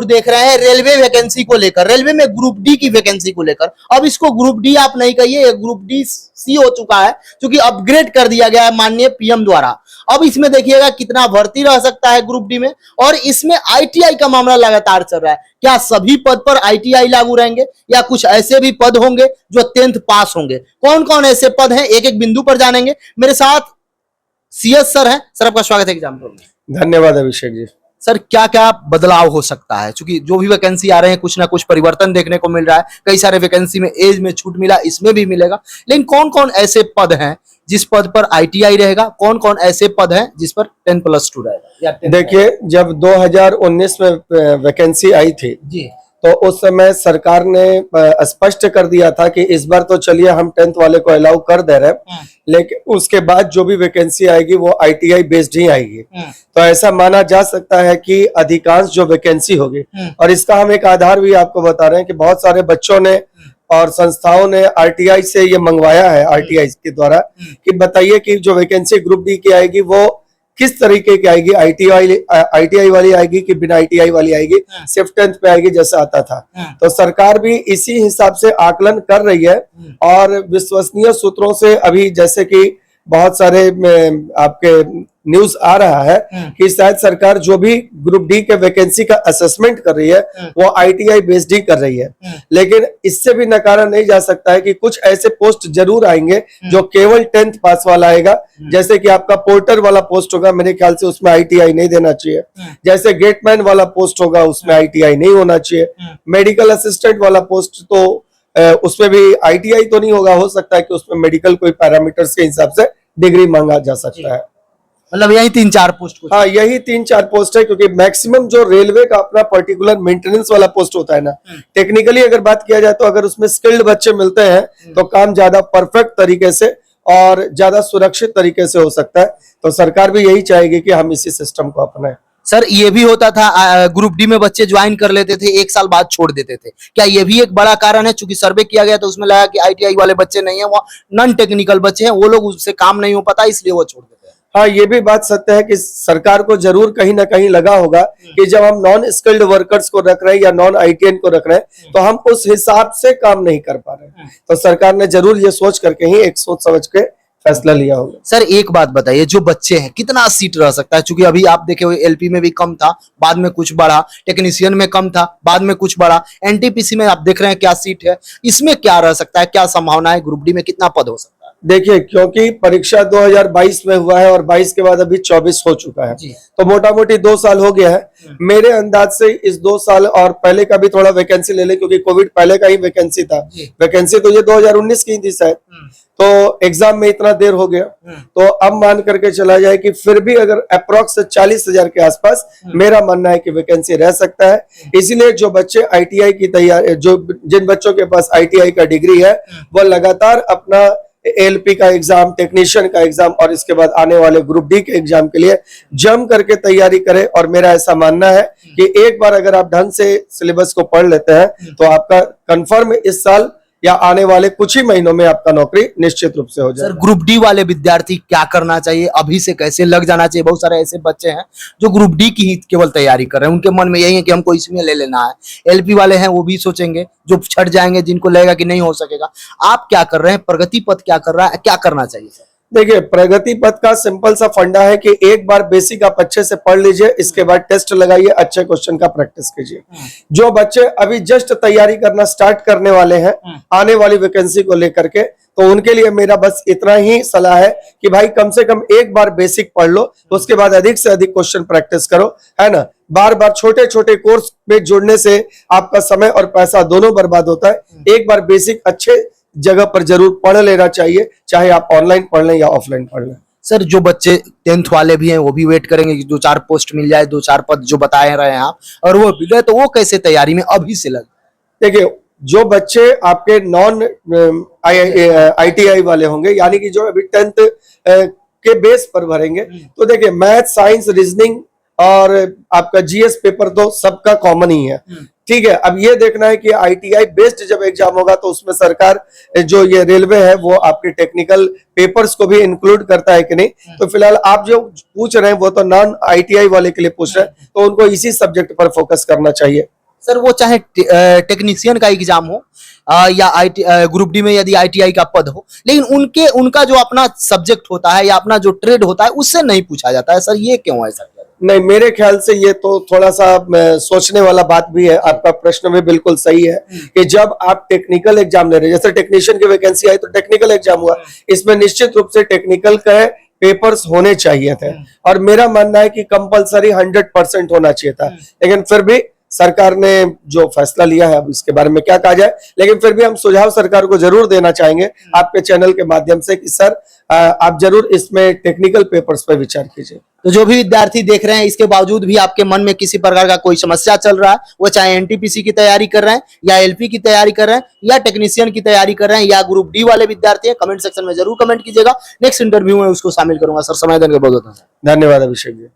देख रहे हैं रेलवे वैकेंसी को लेकर, रेलवे में ग्रुप डी की वैकेंसी को लेकर। अब इसको ग्रुप डी आप नहीं कहिए, ग्रुप डी सी हो चुका है, क्योंकि अपग्रेड कर दिया गया है माननीय पीएम द्वारा। अब इसमें देखिएगा कितना भर्ती रह सकता है ग्रुप डी में, और इसमें आईटीआई का मामला लगातार चल रहा है। क्या सभी पद पर आईटीआई लागू रहेंगे या कुछ ऐसे भी पद होंगे जो 10th पास होंगे? कौन कौन ऐसे पद हैं, एक एक बिंदु पर जानेंगे। मेरे साथ सीएस सर हैं। सर, आपका स्वागत है एग्जाम्पल में। धन्यवाद अभिषेक जी। सर, क्या क्या बदलाव हो सकता है, क्योंकि जो भी वैकेंसी आ रहे हैं कुछ ना कुछ परिवर्तन देखने को मिल रहा है। कई सारे वैकेंसी में एज में छूट मिला, इसमें भी मिलेगा, लेकिन कौन कौन ऐसे पद हैं जिस पद पर आईटीआई रहेगा, कौन कौन ऐसे पद हैं जिस पर 10+2 रहेगा? देखिए, जब 2019 में वैकेंसी आई थी जी, तो उस समय सरकार ने स्पष्ट कर दिया था कि इस बार तो चलिए हम 10th वाले को अलाउ कर दे रहे हैं, लेकिन उसके बाद जो भी वैकेंसी आएगी वो आईटीआई बेस्ड ही आएगी। तो ऐसा माना जा सकता है कि अधिकांश जो वैकेंसी होगी, और इसका हम एक आधार भी आपको बता रहे हैं कि बहुत सारे बच्चों ने और संस्थाओं ने आरटीआई से ये मंगवाया है, आरटीआई के द्वारा, कि बताइए कि जो वैकेंसी ग्रुप डी की आएगी वो किस तरीके की आएगी, आईटीआई वाली आएगी कि बिना आईटीआई वाली आएगी, सिर्फ 10th पे आएगी जैसा आता था। तो सरकार भी इसी हिसाब से आकलन कर रही है, और विश्वसनीय सूत्रों से अभी जैसे कि बहुत सारे आपके न्यूज आ रहा है कि शायद सरकार जो भी ग्रुप डी के वैकेंसी का असेसमेंट कर रही है वो आईटीआई बेस्ड ही कर रही है। लेकिन इससे भी नकारा नहीं जा सकता है कि कुछ ऐसे पोस्ट जरूर आएंगे जो केवल 10th पास वाला आएगा। जैसे कि आपका पोर्टर वाला पोस्ट होगा, मेरे ख्याल से उसमें आईटीआई नहीं देना चाहिए। जैसे गेटमैन वाला पोस्ट होगा उसमें आईटीआई नहीं होना चाहिए। मेडिकल असिस्टेंट वाला पोस्ट तो उसमें भी आईटीआई तो नहीं होगा, हो सकता है कि उसमें मेडिकल कोई पैरामीटर्स के हिसाब से डिग्री मांगा जा सकता है। मतलब यही 3-4 पोस्ट? हाँ, यही 3-4 पोस्ट है, क्योंकि मैक्सिमम जो रेलवे का अपना पर्टिकुलर मेंटेनेंस वाला पोस्ट होता है ना, टेक्निकली अगर बात किया जाए तो अगर उसमें स्किल्ड बच्चे मिलते हैं तो काम ज्यादा परफेक्ट तरीके से और ज्यादा सुरक्षित तरीके से हो सकता है। तो सरकार भी यही चाहेगी कि हम इसी सिस्टम को अपनाएं। सर, ये भी होता था ग्रुप डी में बच्चे ज्वाइन कर लेते थे, 1 साल बाद छोड़ देते थे, क्या ये भी एक बड़ा कारण है? चूंकि सर्वे किया गया तो उसमें लगा कि आईटीआई वाले बच्चे नहीं है, वो नॉन टेक्निकल बच्चे हैं, वो लोग उससे काम नहीं हो पाता, इसलिए वो छोड़ देते हैं। हाँ, ये भी बात सत्य है कि सरकार को जरूर कहीं ना कहीं लगा होगा कि जब हम नॉन स्किल्ड वर्कर्स को रख रहे हैं या नॉन आईटीएन को रख रहे हैं तो हम उस हिसाब से काम नहीं कर पा रहे हैं। तो सरकार ने जरूर ये सोच करके ही एक सोच समझ के फैसला लिया होगा। सर, एक बात बताइए, जो बच्चे हैं कितना सीट रह सकता है? क्योंकि अभी आप देखे हुए एलपी में भी कम था, बाद में कुछ बढ़ा, टेक्नीशियन में कम था, बाद में कुछ बढ़ा, एनटीपीसी में आप देख रहे हैं क्या सीट है, इसमें क्या रह सकता है, क्या संभावना है? ग्रुप डी में कितना पद हो सकता है? देखिए, क्योंकि परीक्षा 2022 में हुआ है और 22 के बाद अभी 24 हो चुका है, तो मोटा मोटी 2 साल हो गया है। मेरे अंदाज से इस 2 साल और पहले का भी थोड़ा वैकेंसी ले ले, क्योंकि कोविड पहले का ही वैकेंसी था। वैकेंसी तो ये 2019 की थी शायद, तो एग्जाम में इतना देर हो गया, तो अब मान करके चला जाए कि फिर भी अगर अप्रोक्स 40,000 के आसपास मेरा मानना है कि वैकेंसी रह सकता है। इसीलिए जो बच्चे आईटीआई की तैयारी, जिन बच्चों के पास आईटीआई का डिग्री है, वो लगातार अपना एलपी का एग्जाम, टेक्नीशियन का एग्जाम और इसके बाद आने वाले ग्रुप डी के एग्जाम के लिए जम करके तैयारी करें। और मेरा ऐसा मानना है कि एक बार अगर आप ढंग से सिलेबस को पढ़ लेते हैं तो आपका कंफर्म इस साल या आने वाले कुछ ही महीनों में आपका नौकरी निश्चित रूप से हो जाए। सर, ग्रुप डी वाले विद्यार्थी क्या करना चाहिए? अभी से कैसे लग जाना चाहिए? बहुत सारे ऐसे बच्चे हैं जो ग्रुप डी की ही केवल तैयारी कर रहे हैं, उनके मन में यही है कि हमको इसमें ले लेना है। एलपी वाले हैं वो भी सोचेंगे, जो छट जाएंगे, जिनको लगेगा कि नहीं हो सकेगा। आप क्या कर रहे हैं? प्रगति पथ क्या कर रहा है? क्या करना चाहिए सर? देखिए, प्रगति पथ का सिंपल सा फंडा है कि एक बार बेसिक आप अच्छे से पढ़ लीजिए, इसके बाद टेस्ट लगाइए, अच्छे क्वेश्चन का प्रैक्टिस कीजिए। जो बच्चे अभी जस्ट तैयारी करना स्टार्ट करने वाले हैं आने वाली वैकेंसी को लेकर के, तो उनके लिए मेरा बस इतना ही सलाह है कि भाई कम से कम एक बार बेसिक पढ़ लो, तो उसके बाद अधिक से अधिक क्वेश्चन प्रैक्टिस करो, है ना। बार बार छोटे छोटे कोर्स में जुड़ने से आपका समय और पैसा दोनों बर्बाद होता है। एक बार बेसिक अच्छे जगह पर जरूर पढ़ लेना चाहिए, चाहे आप ऑनलाइन पढ़ लें या ऑफलाइन पढ़ लें। सर, जो बच्चे 10th वाले भी हैं वो भी वेट करेंगे कि 2-4 पोस्ट मिल जाए, 2-4 पद जो बताए रहे हैं आप, और वो मिल गए तो वो कैसे तैयारी में अभी से लग? देखिए, जो बच्चे आपके नॉन आईटीआई वाले होंगे, यानी कि जो अभी 10th के बेस पर भरेंगे, तो देखिए मैथ, साइंस, रीजनिंग और आपका जीएस पेपर तो सबका कॉमन ही है। ठीक है, अब ये देखना है कि आईटीआई बेस्ड जब एग्जाम होगा तो उसमें सरकार जो ये रेलवे है वो आपके टेक्निकल पेपर्स को भी इंक्लूड करता है कि नहीं। तो फिलहाल आप जो पूछ रहे हैं वो तो नॉन आईटीआई वाले के लिए पूछ रहे हैं, तो उनको इसी सब्जेक्ट पर फोकस करना चाहिए। सर वो चाहे टेक्नीशियन का एग्जाम हो या आई ग्रुप डी में यदि आईटीआई का पद हो, लेकिन उनका जो अपना सब्जेक्ट होता है या अपना जो ट्रेड होता है उससे नहीं पूछा जाता है। सर ये क्यों ऐसा? नहीं, मेरे ख्याल से ये तो थोड़ा सा सोचने वाला बात भी है। आपका प्रश्न भी बिल्कुल सही है कि जब आप टेक्निकल एग्जाम ले रहे हैं, जैसे टेक्नीशियन की वैकेंसी आई तो टेक्निकल एग्जाम हुआ, इसमें निश्चित रूप से टेक्निकल का पेपर्स होने चाहिए थे और मेरा मानना है कि कंपलसरी 100% होना चाहिए था। लेकिन फिर भी सरकार ने जो फैसला लिया है, अब इसके बारे में क्या कहा जाए, लेकिन फिर भी हम सुझाव सरकार को जरूर देना चाहेंगे आपके चैनल के माध्यम से कि सर आप जरूर इसमें टेक्निकल पेपर्स पर विचार कीजिए। तो जो भी विद्यार्थी देख रहे हैं, इसके बावजूद भी आपके मन में किसी प्रकार का कोई समस्या चल रहा है, वो चाहे एनटीपीसी की तैयारी कर रहे हैं या एलपी की तैयारी कर रहे हैं या टेक्नीशियन की तैयारी कर रहे हैं या ग्रुप डी वाले विद्यार्थी हैं, कमेंट सेक्शन में जरूर कमेंट कीजिएगा। नेक्स्ट इंटरव्यू में उसको शामिल करूंगा। सर समय देने के बहुत बहुत धन्यवाद अभिषेक जी।